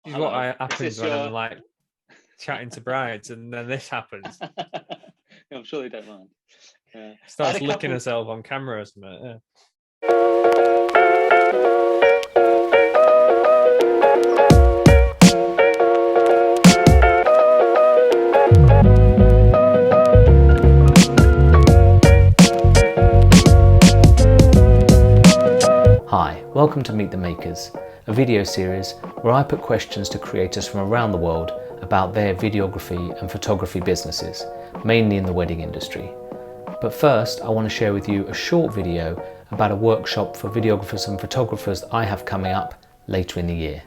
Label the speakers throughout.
Speaker 1: is what happens
Speaker 2: this
Speaker 1: when
Speaker 2: your...
Speaker 1: I'm like chatting to brides, and then this happens.
Speaker 2: I'm sure they don't mind.
Speaker 1: Starts licking herself on camera or something. Yeah.
Speaker 3: Hi, welcome to Meet the Makers, a video series where I put questions to creators from around the world about their videography and photography businesses, mainly in the wedding industry. But first, I want to share with you a short video about a workshop for videographers and photographers that I have coming up later in the year.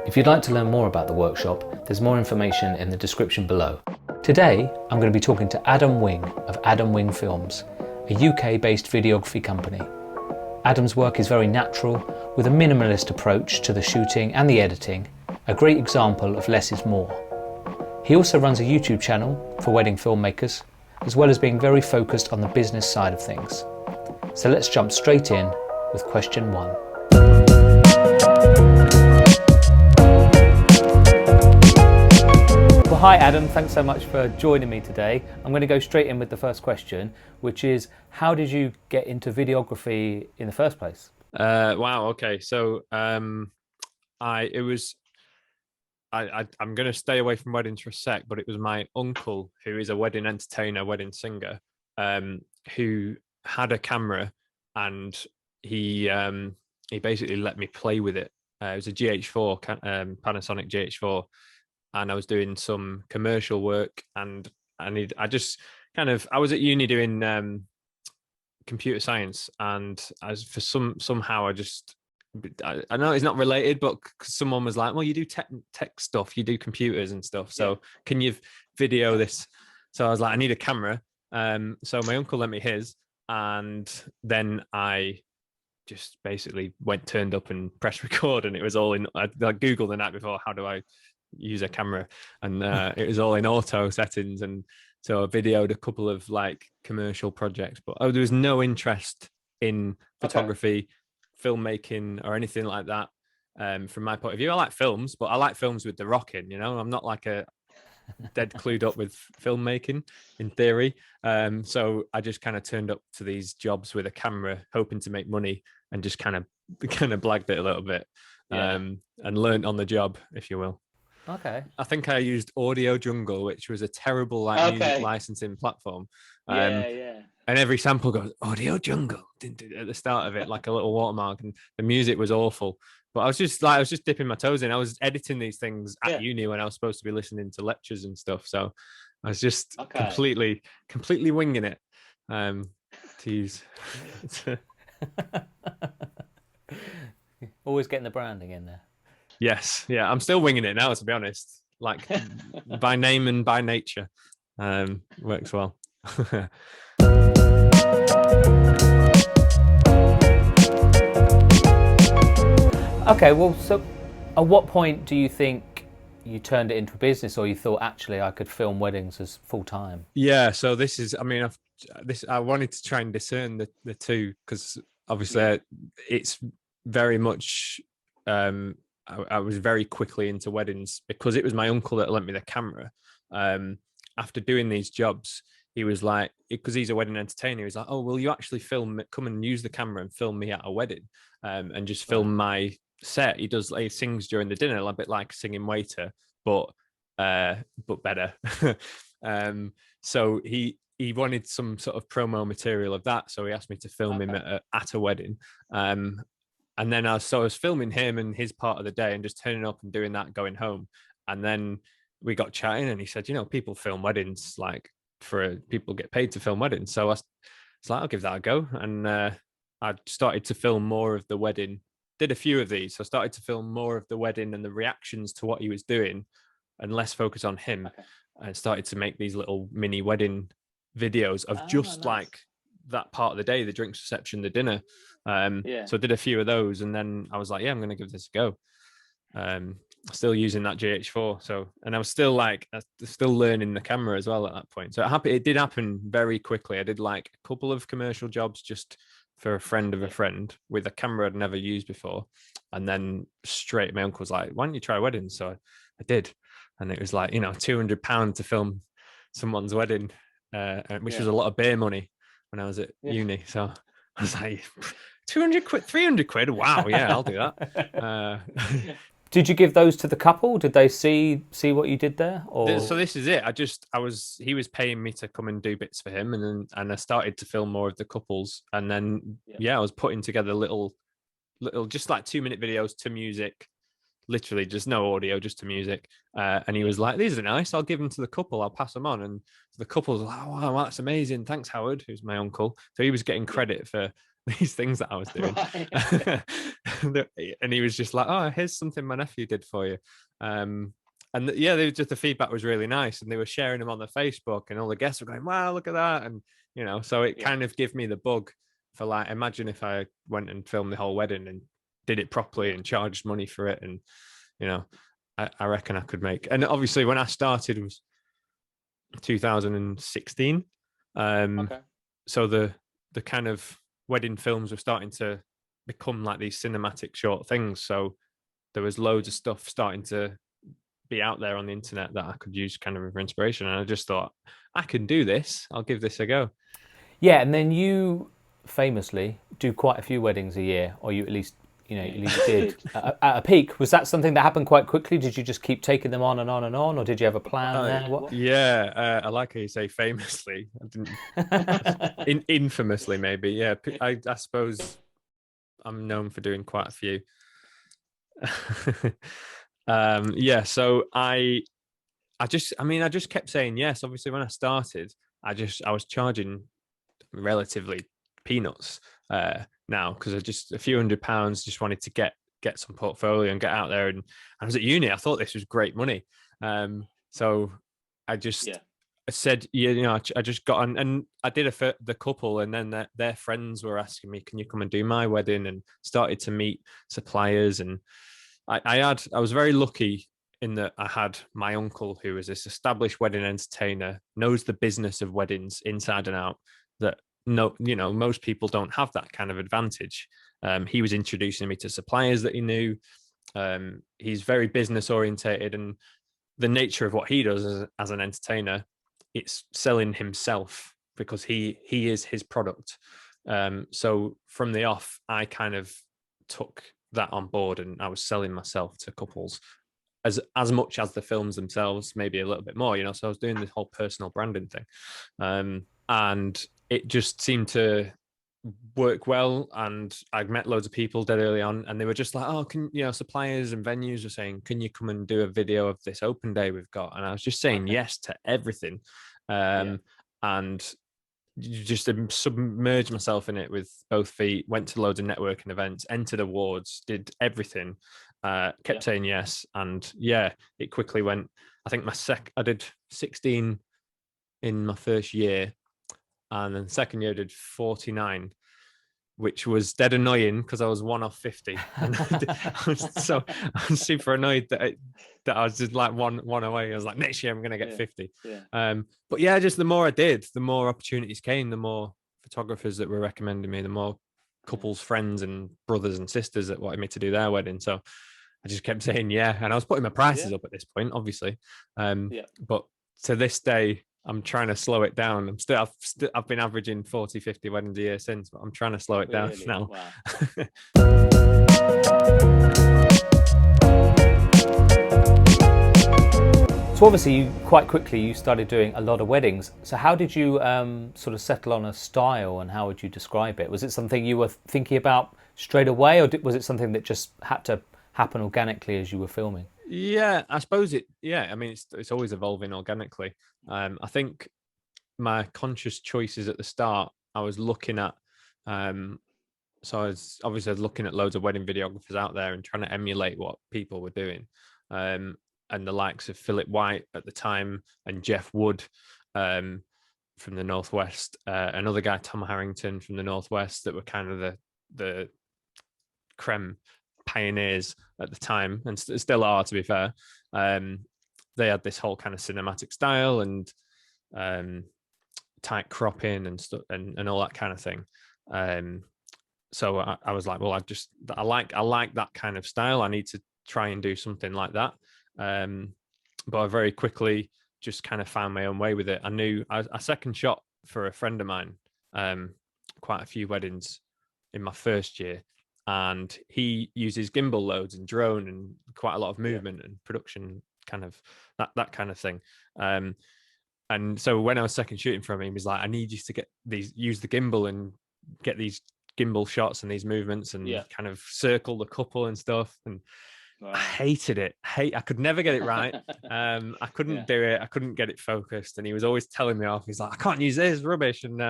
Speaker 3: If you'd like to learn more about the workshop, there's more information in the description below. Today, I'm going to be talking to Adam Wing of Adam Wing Films, a UK-based videography company. Adam's work is very natural, with a minimalist approach to the shooting and the editing, a great example of less is more. He also runs a YouTube channel for wedding filmmakers, as well as being very focused on the business side of things. So let's jump straight in with question 1. Hi Adam, thanks so much for joining me today. I'm going to go straight in with the first question, which is how did you get into videography in the first place?
Speaker 1: Wow, okay. So I'm going to stay away from weddings for a sec, but it was my uncle, who is a wedding entertainer, wedding singer, who had a camera, and he basically let me play with it. It was a GH4, Panasonic GH4. And I was doing some commercial work, and I was at uni doing computer science, and somehow I know it's not related, but someone was like, well, you do tech stuff, you do computers and stuff, so can you video this? So I was like, I need a camera. So my uncle lent me his, and then I just basically turned up and pressed record, and it was all in. I Googled the night before, how do I use a camera, and it was all in auto settings, and so I videoed a couple of like commercial projects, but there was no interest in photography, filmmaking, or anything like that. From my point of view, I like films, but I like films with the rock in, I'm not like a dead clued up with filmmaking in theory. So I just kind of turned up to these jobs with a camera, hoping to make money, and just kind of blagged it a little bit, and learned on the job, if you will.
Speaker 3: Okay.
Speaker 1: I think I used Audio Jungle, which was a terrible music licensing platform. And every sample goes Audio Jungle at the start of it, like a little watermark, and the music was awful. But I was just dipping my toes in. I was editing these things at uni when I was supposed to be listening to lectures and stuff. So I was just completely winging it. To use.
Speaker 3: Always getting the branding in there.
Speaker 1: Yes, yeah, I'm still winging it now, to be honest. Like by name and by nature, works well.
Speaker 3: Okay, well, so at what point do you think you turned it into a business, or you thought actually I could film weddings as full time?
Speaker 1: Yeah, so this is, I mean, I wanted to try and discern the two, because obviously it's very much, I was very quickly into weddings because it was my uncle that lent me the camera. After doing these jobs, he was like, because he's a wedding entertainer, he's like, oh, will you actually come and use the camera and film me at a wedding, and just film my set. He sings during the dinner, a bit like a singing waiter, but better. So he wanted some sort of promo material of that, so he asked me to film him at a wedding. And then I was filming him and his part of the day and just turning up and doing that, going home. And then we got chatting, and he said, people film weddings, like people get paid to film weddings. So I was like, I'll give that a go. And I started to film more of the wedding, did a few of these. So I started to film more of the wedding and the reactions to what he was doing, and less focus on him. And started to make these little mini wedding videos of just like that part of the day, the drinks reception, the dinner. So I did a few of those, and then I was like, yeah, I'm going to give this a go. Still using that GH4. So, and I was still learning the camera as well at that point. So it did happen very quickly. I did like a couple of commercial jobs just for a friend of a friend with a camera I'd never used before. And then straight, my uncle was like, why don't you try weddings? So I did. And it was like, £200 to film someone's wedding, which was a lot of beer money when I was at uni. So I was like, 200 quid, 300 quid. Wow. Yeah, I'll do that.
Speaker 3: Did you give those to the couple? Did they see what you did there? Or
Speaker 1: so this is it. He was paying me to come and do bits for him, and I started to film more of the couples, and then I was putting together little just like 2-minute videos to music, literally just no audio, just to music. And he was like, these are nice, I'll give them to the couple, I'll pass them on. And the couple's like, oh, wow, that's amazing, thanks Howard, who's my uncle. So he was getting credit for these things that I was doing. And he was just like, oh, here's something my nephew did for you. And the feedback was really nice, and they were sharing them on their Facebook, and all the guests were going, wow, look at that. And so it kind of gave me the bug for, like, imagine if I went and filmed the whole wedding and did it properly and charged money for it. And I reckon I could make. And obviously when I started, it was 2016. So the kind of wedding films were starting to become like these cinematic short things. So there was loads of stuff starting to be out there on the internet that I could use kind of for inspiration. And I just thought, I can do this. I'll give this a go.
Speaker 3: Yeah, and then you famously do quite a few weddings a year, or you at least did at a peak. Was that something that happened quite quickly? Did you just keep taking them on and on and on, or did you have a plan there? What?
Speaker 1: Yeah, I like how you say famously. I didn't. Infamously, maybe. Yeah, I suppose I'm known for doing quite a few. So I just kept saying yes. Obviously, when I started, I was charging relatively peanuts now, because I just a few £100, just wanted to get some portfolio and get out there. And I was at uni, I thought this was great money. So I just I said, I just got on, and I did the couple, and then their friends were asking me, can you come and do my wedding? And started to meet suppliers. And I was very lucky in that I had my uncle, who is this established wedding entertainer, knows the business of weddings inside and out, that most people don't have that kind of advantage. He was introducing me to suppliers that he knew. He's very business orientated, and the nature of what he does as an entertainer, it's selling himself, because he is his product. So from the off, I kind of took that on board, and I was selling myself to couples as much as the films themselves, maybe a little bit more, so I was doing this whole personal branding thing. And it just seemed to work well, and I'd met loads of people dead early on, and they were just like, oh, suppliers and venues were saying, can you come and do a video of this open day we've got? And I was just saying yes to everything. And just submerged myself in it with both feet, went to loads of networking events, entered awards, did everything, kept saying yes. And it quickly went. I think I did 16 in my first year, and then second year I did 49. which was dead annoying because I was 1 off 50. And I was super annoyed that I was just like one away. I was like, next year I'm going to get 50. But yeah, just the more I did, the more opportunities came, the more photographers that were recommending me, the more couples, friends and brothers and sisters that wanted me to do their wedding. So I just kept saying yeah, and I was putting my prices up at this point, obviously. But to this day, I'm trying to slow it down. I've been averaging 40, 50 weddings a year since, but I'm trying to slow it down now.
Speaker 2: Wow.
Speaker 3: So obviously, quite quickly, you started doing a lot of weddings. So how did you sort of settle on a style, and how would you describe it? Was it something you were thinking about straight away, or was it something that just had to happen organically as you were filming?
Speaker 1: Yeah, I suppose it. Yeah, I mean, it's always evolving organically. I think my conscious choices at the start, I was looking at. So I was looking at loads of wedding videographers out there and trying to emulate what people were doing. And the likes of Philip White at the time and Jeff Wood from the Northwest, another guy, Tom Harrington from the Northwest, that were kind of the creme pioneers at the time, and still are, to be fair. They had this whole kind of cinematic style and tight cropping and stuff and all that kind of thing. So I was like, well, I like that kind of style. I need to try and do something like that. But I very quickly just kind of found my own way with it. I knew I second shot for a friend of mine quite a few weddings in my first year, and he uses gimbal loads and drone and quite a lot of movement and production, kind of that kind of thing. And so when I was second shooting from him, he was like, I need you to use the gimbal and get these gimbal shots and these movements and kind of circle the couple and stuff. And I hated it. I could never get it right. I couldn't do it. I couldn't get it focused. And he was always telling me off. He's like, I can't use this, rubbish. And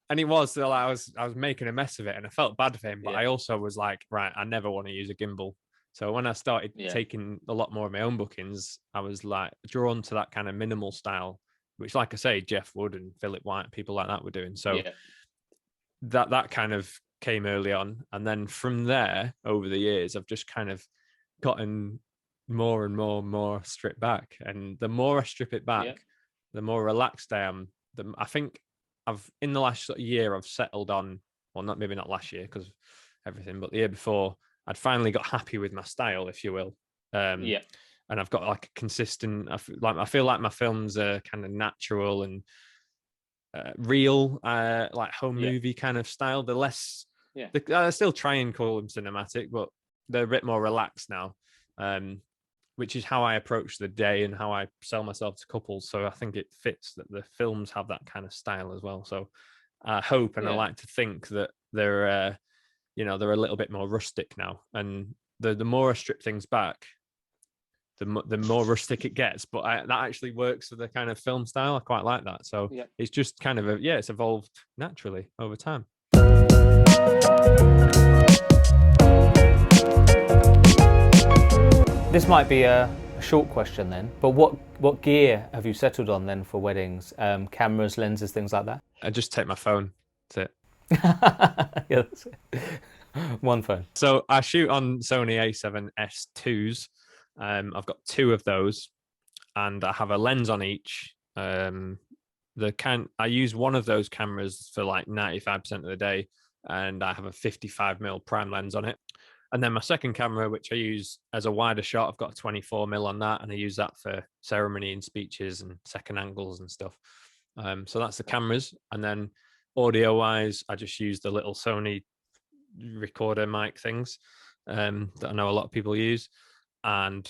Speaker 1: and it was still, I was making a mess of it, and I felt bad for him. But I also was like, right, I never want to use a gimbal. So when I started taking a lot more of my own bookings, I was like drawn to that kind of minimal style, which, like I say, Jeff Wood and Philip White, people like that were doing. So that kind of came early on. And then from there, over the years, I've just kind of gotten more and more stripped back. And the more I strip it back, the more relaxed I am. I think in the last year, I've settled on, well, maybe not last year because of everything, but the year before, I'd finally got happy with my style, if you will. And I've got like a consistent, I feel like my films are kind of natural and real, like home movie kind of style. They're less, I still try and call them cinematic, but they're a bit more relaxed now, which is how I approach the day and how I sell myself to couples. So I think it fits that the films have that kind of style as well. So I hope, and I like to think that they're, they're a little bit more rustic now. And the more I strip things back, the more rustic it gets. But that actually works for the kind of film style. I quite like that. So it's just kind of it's evolved naturally over time.
Speaker 3: This might be a short question then, but what gear have you settled on then for weddings? Cameras, lenses, things like that?
Speaker 1: I just take my phone. That's it.
Speaker 3: That's it. One phone. So
Speaker 1: I shoot on Sony A7S2s. I've got 2 of those, and I have a lens on each. I use one of those cameras for like 95% of the day, and I have a 55mm prime lens on it. And then my second camera, which I use as a wider shot, I've got a 24mm on that, and I use that for ceremony and speeches and second angles and stuff. So that's the cameras. And then audio-wise, I just use the little Sony recorder mic things that I know a lot of people use. And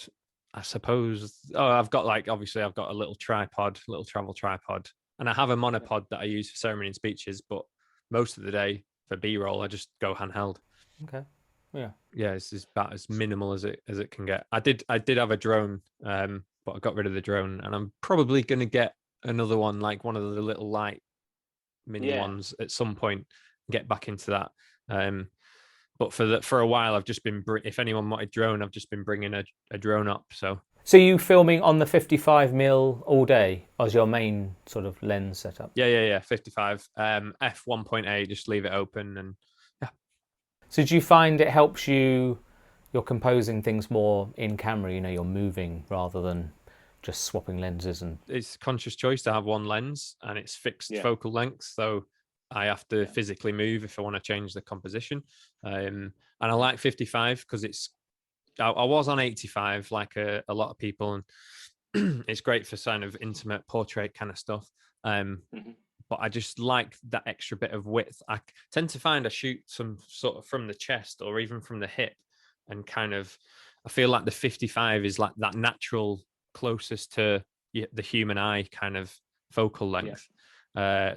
Speaker 1: I suppose, I've got a little travel tripod, and I have a monopod that I use for ceremony and speeches, but most of the day for B-roll, I just go handheld.
Speaker 3: Okay. Yeah.
Speaker 1: Yeah, it's about as minimal as it can get. I did have a drone, but I got rid of the drone, and I'm probably going to get another one, like one of the little light mini ones at some point, get back into that. But for a while, I've just been, if anyone wanted drone, I've just been bringing a drone up. So
Speaker 3: So you filming on the 55mm all day as your main sort of lens setup?
Speaker 1: Yeah. 55. F1.8, just leave it open and yeah.
Speaker 3: So do you find it helps you, you're composing things more in camera, you know, you're moving rather than just swapping lenses? And
Speaker 1: it's a conscious choice to have one lens and it's fixed
Speaker 2: Yeah.
Speaker 1: focal length. So I have to physically move if I want to change the composition. And I like 55 because I was on 85 like a lot of people, and it's great for kind of intimate portrait kind of stuff. But I just like that extra bit of width. I tend to find I shoot some sort of from the chest or even from the hip, and kind of I feel like the 55 is like that natural closest to the human eye kind of focal length.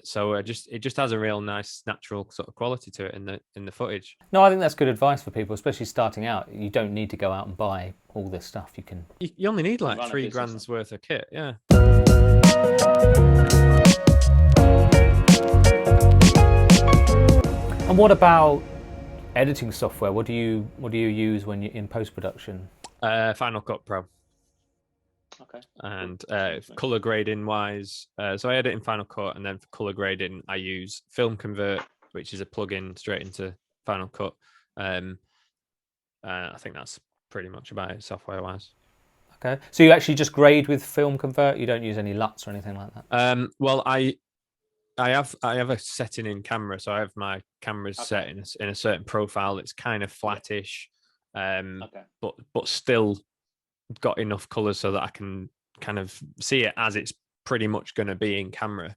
Speaker 1: So it just has a real nice natural sort of quality to it in the footage.
Speaker 3: no, I think that's good advice for people, especially starting out. You don't need to go out and buy all this stuff. You can.
Speaker 1: You only need like
Speaker 2: Run a
Speaker 1: $3
Speaker 2: business.
Speaker 1: grand's worth of kit. Yeah.
Speaker 3: And what about editing software? What do you use when you're in post-production?
Speaker 1: Final Cut Pro.
Speaker 2: Okay.
Speaker 1: And color grading wise, so I edit in Final Cut, and then for color grading I use Film Convert, which is a plugin straight into Final Cut. I think that's pretty much about it software wise.
Speaker 3: Okay, so you actually just grade with Film Convert? You don't use any LUTs or anything like that?
Speaker 1: Well, I have a setting in camera, so I have my cameras set in a certain profile. It's kind of flattish, but still got enough colors so that I can kind of see it as it's pretty much going to be in camera,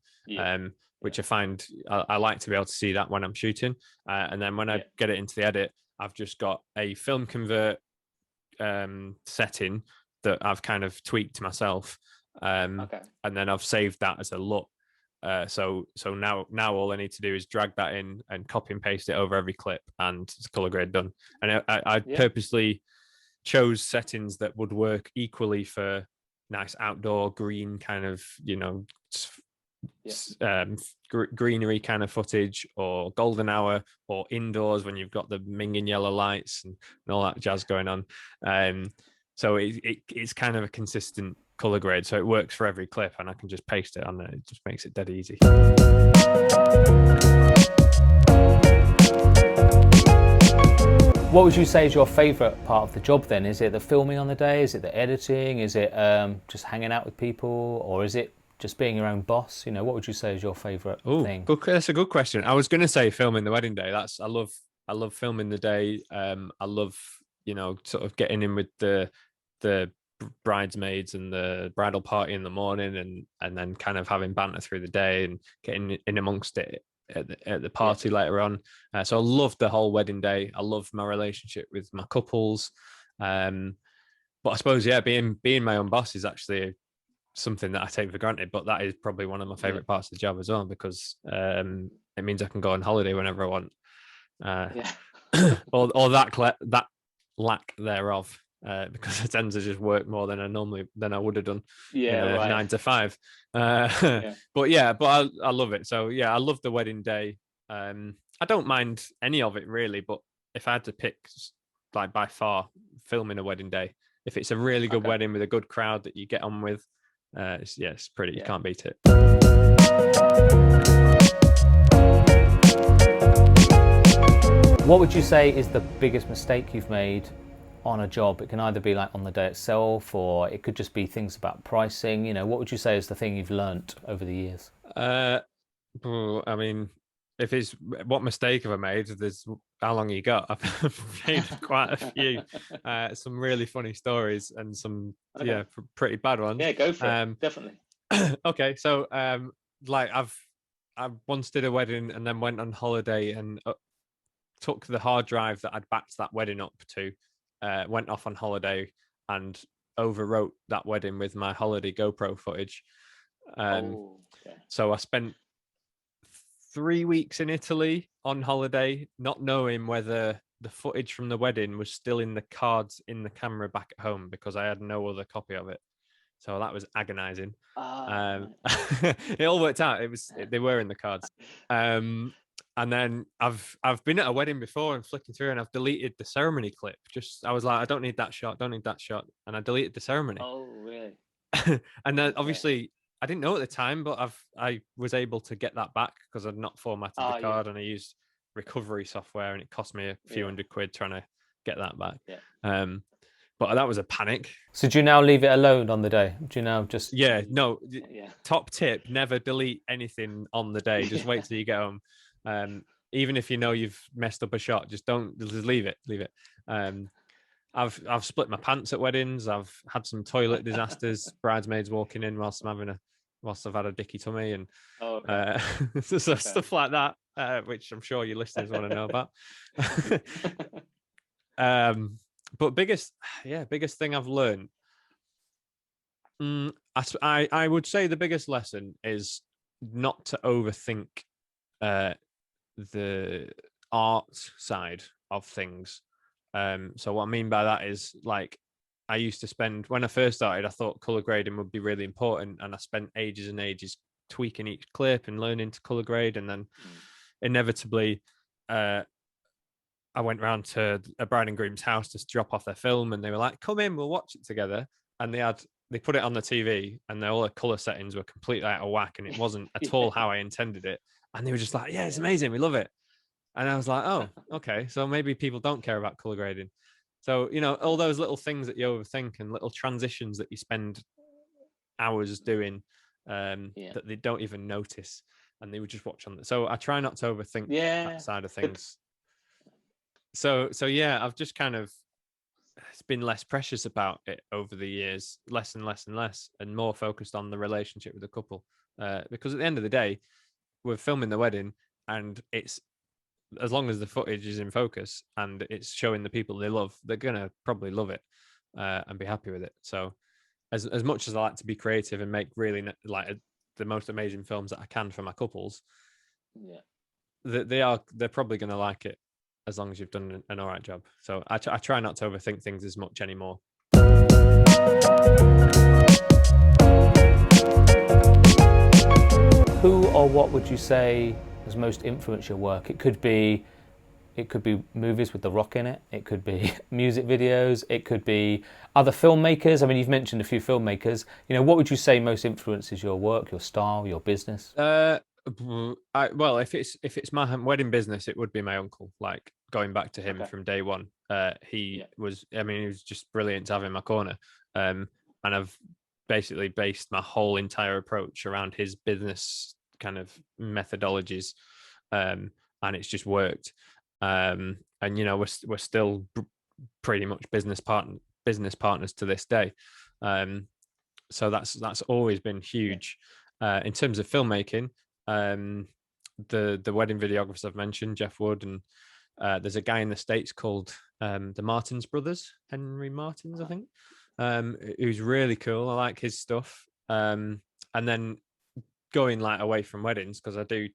Speaker 1: which I find I like to be able to see that when I'm shooting. And then when I get it into the edit, I've just got a Film Convert setting that I've kind of tweaked myself, and then I've saved that as a LUT. So now all I need to do is drag that in and copy and paste it over every clip, and it's color grade done. And I purposely chose settings that would work equally for nice outdoor green kind of, you know, greenery kind of footage, or golden hour, or indoors when you've got the minging yellow lights and all that jazz going on. So it's kind of a consistent color grade, so it works for every clip, and I can just paste it on there. It just makes it dead easy.
Speaker 3: What would you say is your favourite part of the job then? Is it the filming on the day? Is it the editing? Is it just hanging out with people? Or is it just being your own boss? You know, what would you say is your favourite thing?
Speaker 1: That's a good question. I was going to say filming the wedding day. I love filming the day. I love, you know, sort of getting in with the bridesmaids and the bridal party in the morning, and then kind of having banter through the day and getting in amongst it at the party later on. So I love the whole wedding day. I love my relationship with my couples. But I suppose, being my own boss is actually something that I take for granted, but that is probably one of my favorite parts of the job as well, because it means I can go on holiday whenever I want. or that lack thereof. Because I tend to just work more than I would have done 9 to 5. But I love it. So I love the wedding day. I don't mind any of it really, but if I had to pick, like by far, filming a wedding day, if it's a really good wedding with a good crowd that you get on with, it's pretty. You can't beat it.
Speaker 3: What would you say is the biggest mistake you've made on a job? It can either be like on the day itself, or it could just be things about pricing. You know, what would you say is the thing you've learnt over the years?
Speaker 1: I mean, if it's what mistake have I made, there's how long you got. I've made quite a few, some really funny stories and some pretty bad ones.
Speaker 2: Yeah, go for it. Definitely.
Speaker 1: Okay, so like I once did a wedding and then went on holiday and took the hard drive that I'd backed that wedding up to, went off on holiday and overwrote that wedding with my holiday GoPro footage. So I spent 3 weeks in Italy on holiday, not knowing whether the footage from the wedding was still in the cards in the camera back at home, because I had no other copy of it. So that was agonizing. It all worked out. They were in the cards. And And then I've been at a wedding before and flicking through, and I've deleted the ceremony clip. Just I was like, I don't need that shot, don't need that shot, and I deleted the ceremony.
Speaker 2: Oh, really?
Speaker 1: And then
Speaker 2: Okay.
Speaker 1: obviously I didn't know at the time, but I was able to get that back because I'd not formatted the card, and I used recovery software, and it cost me a few £100 trying to get that back.
Speaker 2: Yeah.
Speaker 1: But that was a panic.
Speaker 3: So do you now leave it alone on the day? Do you now just...
Speaker 1: No.
Speaker 2: Yeah.
Speaker 1: Top tip: never delete anything on the day. Just wait till you get home. Even if you know you've messed up a shot, just leave it. I've split my pants at weddings. I've had some toilet disasters. Bridesmaids walking in whilst I've had a dicky tummy, and stuff like that, which I'm sure your listeners want to know about. But biggest thing I've learned, I would say the biggest lesson is not to overthink the art side of things. So what I mean by that is, like, I used to spend, when I first started, I thought color grading would be really important, and I spent ages and ages tweaking each clip and learning to color grade, and then inevitably I went round to a bride and groom's house to drop off their film, and they were like, come in, we'll watch it together. And they put it on the TV, and all the color settings were completely out of whack, and it wasn't at all how I intended it. And they were just like, yeah, it's amazing, we love it. And I was like, oh, okay, so maybe people don't care about color grading. So, all those little things that you overthink and little transitions that you spend hours doing that they don't even notice, and they would just watch on it. So I try not to overthink that side of things. So yeah, I've just kind of, it's been less precious about it over the years, less and less and less, and more focused on the relationship with the couple. Because at the end of the day, we're filming the wedding, and it's, as long as the footage is in focus and it's showing the people they love, they're gonna probably love it and be happy with it. So as much as I like to be creative and make really the most amazing films that I can for my couples, they're probably gonna like it, as long as you've done an all right job. So I try not to overthink things as much anymore.
Speaker 3: Who or what would you say has most influenced your work? It could be movies with The Rock in it. It could be music videos. It could be other filmmakers. I mean, you've mentioned a few filmmakers. What would you say most influences your work, your style, your business?
Speaker 1: Well, if it's my wedding business, it would be my uncle. Like, going back to him from day one, he was just brilliant to have in my corner. And I've basically based my whole entire approach around his business kind of methodologies, and it's just worked. And we're still pretty much business partners to this day. So that's always been huge. In terms of filmmaking, the wedding videographers I've mentioned, Jeff Wood, and there's a guy in the States called the Martins brothers, Henry Martins, I think, who's really cool. I like his stuff. And then going away from weddings, because I do,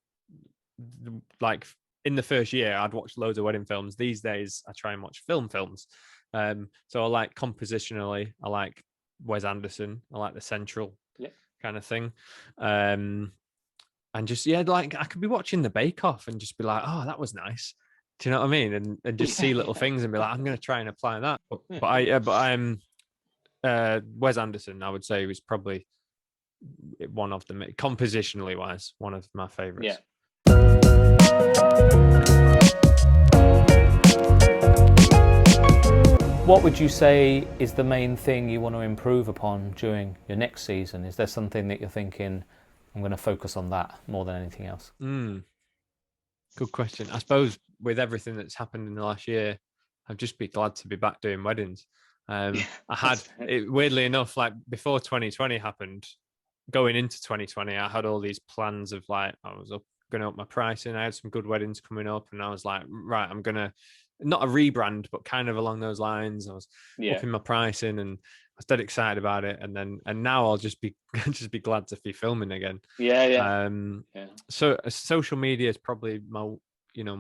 Speaker 1: in the first year I'd watch loads of wedding films. These days I try and watch films. So I like compositionally, I like Wes Anderson, I like the Central kind of thing. And just, I could be watching the Bake Off and just be like, oh, that was nice. Do you know what I mean? And just see little things and be like, I'm going to try and apply that. But I'm Wes Anderson, I would say, was probably one of them, compositionally wise, one of my favorites.
Speaker 3: What would you say is the main thing you want to improve upon during your next season? Is there something that you're thinking, I'm going to focus on that more than anything else?
Speaker 1: Good question. I suppose with everything that's happened in the last year, I'd just be glad to be back doing weddings. I had it, weirdly enough, before 2020 happened, going into 2020, I had all these plans of I was going to up my pricing. I had some good weddings coming up, and I was like, right, I'm going to, not a rebrand, but kind of along those lines. I was upping my pricing, and I was dead excited about it. And now I'll just be glad to be filming again. So social media is probably my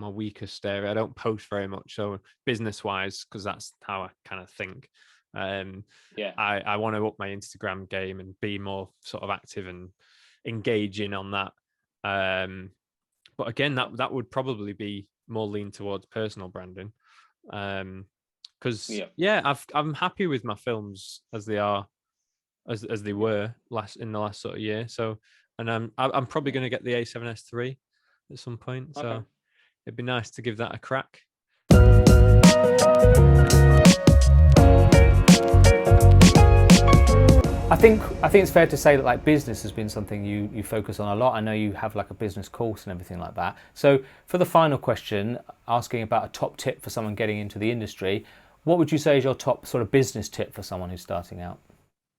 Speaker 1: weakest area. I don't post very much, so business wise, because that's how I kind of think. I want to up my Instagram game and be more sort of active and engaging on that. But again, that would probably be more lean towards personal branding. Because I'm happy with my films as they are, as they were in the last sort of year. So, and I'm probably going to get the A7S III at some point. So it'd be nice to give that a crack.
Speaker 3: I think it's fair to say that like business has been something you focus on a lot. I know you have like a business course and everything like that. So for the final question, asking about a top tip for someone getting into the industry, what would you say is your top sort of business tip for someone who's starting out?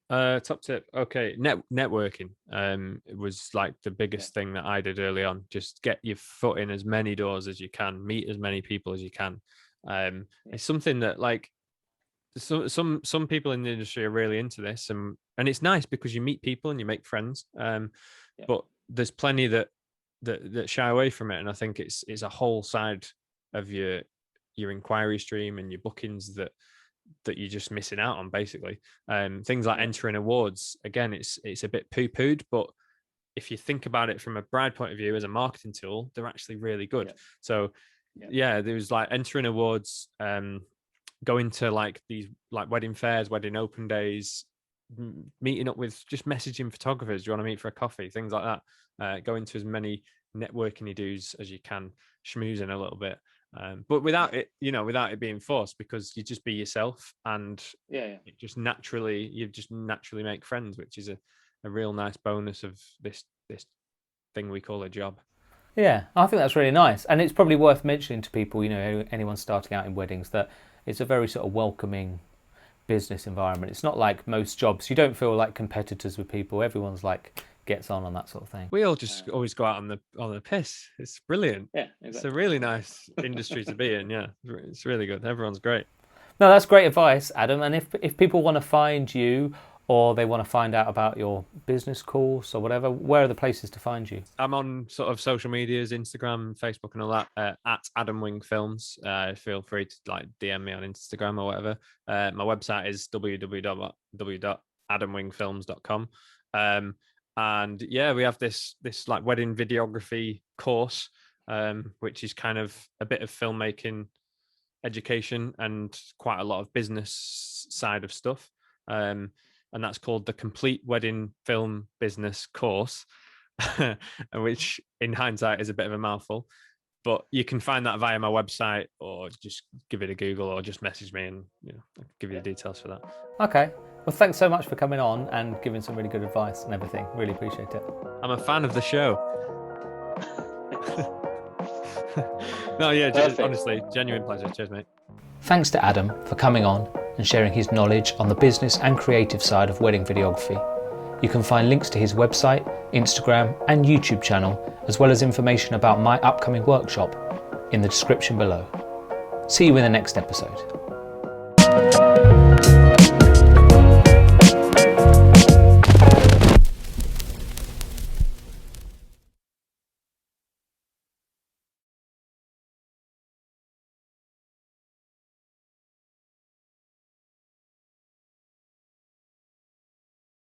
Speaker 1: Top tip. Okay. Networking. It was like the biggest thing that I did early on. Just get your foot in as many doors as you can, meet as many people as you can. It's something that like some people in the industry are really into this, and it's nice because you meet people and you make friends. But there's plenty that shy away from it, and I think it's a whole side of your inquiry stream and your bookings that you're just missing out on, basically. Things like entering awards, again, it's a bit poo-pooed, but if you think about it from a bride point of view as a marketing tool, they're actually really good. So there was like entering awards, going to like these like wedding fairs, wedding open days, meeting up with, just messaging photographers, do you want to meet for a coffee, things like that. Going to as many networking do's as you can, schmoozing a little bit, but without it being forced, because you just be yourself, and you just naturally make friends, which is a real nice bonus of this thing we call a job.
Speaker 3: Yeah, I think that's really nice, and it's probably worth mentioning to people, anyone starting out in weddings, that it's a very sort of welcoming business environment. It's not like most jobs. You don't feel like competitors with people. Everyone's like gets on that sort of thing.
Speaker 1: We all just always go out on the piss. It's brilliant.
Speaker 2: Yeah, exactly.
Speaker 1: It's a really nice industry to be in. Yeah, it's really good. Everyone's great.
Speaker 3: No, that's great advice, Adam. And if people want to find you, or they want to find out about your business course or whatever, where are the places to find you?
Speaker 1: I'm on sort of social medias, Instagram, Facebook and all that, at Adam Wing Films. Feel free to like DM me on Instagram or whatever. My website is www.adamwingfilms.com. And yeah, we have this like wedding videography course, which is kind of a bit of filmmaking education and quite a lot of business side of stuff. And that's called the Complete Wedding Film Business Course, which in hindsight is a bit of a mouthful. But you can find that via my website, or just give it a Google, or just message me, and I'll give you the details for that. Okay.
Speaker 3: Well, thanks so much for coming on and giving some really good advice and everything. Really appreciate it.
Speaker 1: I'm a fan of the show. No, yeah, honestly, genuine pleasure. Cheers, mate.
Speaker 3: Thanks to Adam for coming on and sharing his knowledge on the business and creative side of wedding videography. You can find links to his website, Instagram and YouTube channel, as well as information about my upcoming workshop in the description below. See you in the next episode.